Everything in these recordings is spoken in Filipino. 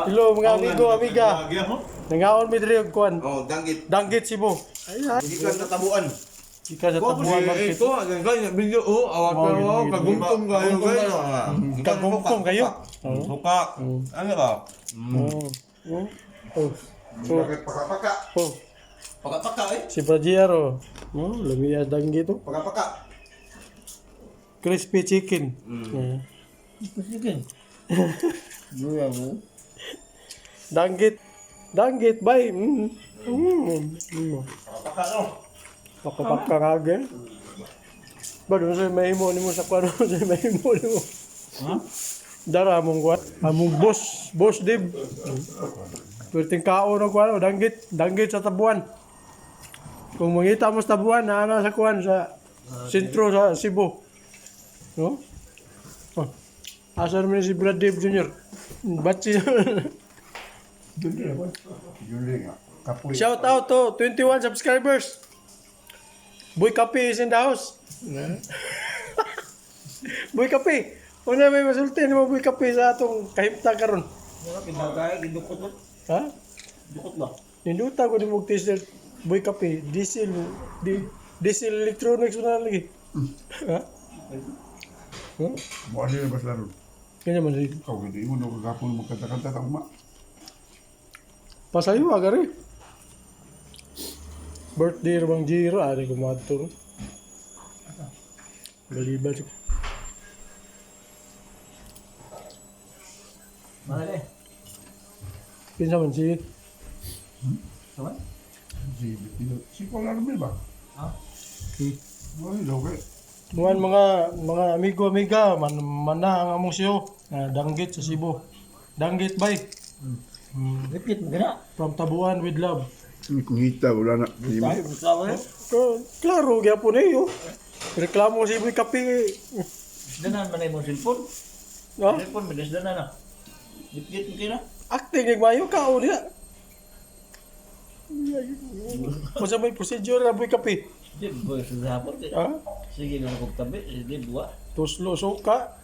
Hello mga amigo, amiga. Nangaon mi diri og kuan. Oh, danggit. Danggit Cebu. Ay, Hindi ka natabuan. ika sa tabuan market. Ito, ganyan video oh, awat ko kagumtom kayo guys. Kagumtom kayo. Suka. Ano ba? Oh. Oh. Bakit paka-paka? Oh. Paka-paka eh. Si Prajiaro. Oh, lumiya danggit to. Paka-paka. Crispy chicken. Chicken. Buya mo. Danggit. Danggit bay. Paka-paka no. Pakapakagay. Ba doon sa mahimo nimo sa kuno sa mahimo nimo. Ha? Dara mong kuat. Among boss dib. Perting kao ng kuan, danggit sa tabuan. Kung mangita mo sa tabuan, na sa kuan sa sentro sa Cebu. No? Oh. Asa naman si Brad Dave Jr. Batsi. Shout out to 21 subscribers. Boy Kape is in the house. Boy Kape. Una may masulti ni mo Boy Kape sa atong kahimta karon. Wala pinagay gidukot mo. Ha? Dukot ba? Ninduta ko ni mo t-shirt Boy Kape. Diesel electronics na lagi. Ha? Buat dia lepas larut. Kanya man rin. Kau kata ibu nak kapun kata-kata tak mak. Pasayo agari. Birthday rabang Jiro ari ko matur. Baliba siya. Mana deh? Kinsa man si Sama? Si polar mil ba? Ha? Wala daw kay. Muan mga amigo-amiga mana ang among siyo. Danggit sa Cebu. Danggit bay. Repeat mo gana. From Tabuan with love. Ngita wala na. Tayo mo eh. Klaro gyapon yo. Reklamo si Boy Kape. Danan man mo cellphone. Ha? Cellphone mo danan na. Repeat mo kina. Acting ig mayo ka o diha. Kung sa may procedure na Boy Kape. Di boy sa hapon. Ha? Sige na kog tabi, di buwa. Tuslo suka.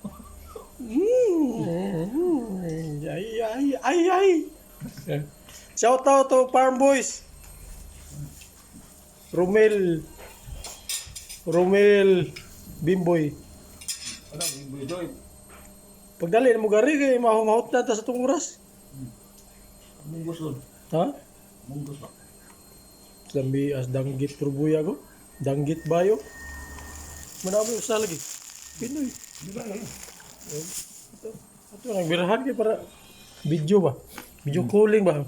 Ay. Shout out to Farm Boys. Romel Bimboy. Ano boy doy? Pagdali mo gari kay mahumahot na ta sa tong oras. Munggos on. Ha? Munggos ba? Lambi as danggit turbuya ko. Danggit bayo. Manami usa lagi. Pinoy. Ito nagbirahan kay para video ba? Video calling ba?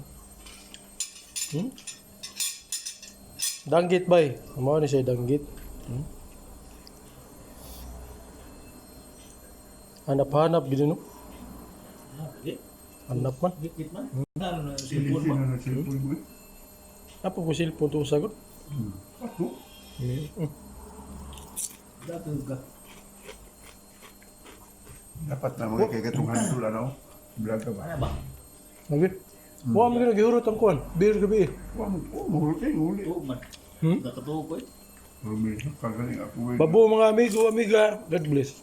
Danggit bay. Amo ni siya danggit. Hanap-hanap gid no. Di. Hanap man. Repeat man. Ano na Sili cellphone ba? na cellphone mo. Apa po cellphone to sagot? Ako. Dato ka. Dapat na mga kay katungan dula na. Vlog ka ba? Ano ba? Lagi. Wa mo gihurot ang kuan. Beer gabi. Wa mo mo kay nguli. Oo man. Hmm? Nakatuko ko eh. Rumil kagaling ako. Babo mga amigo, amiga. God bless.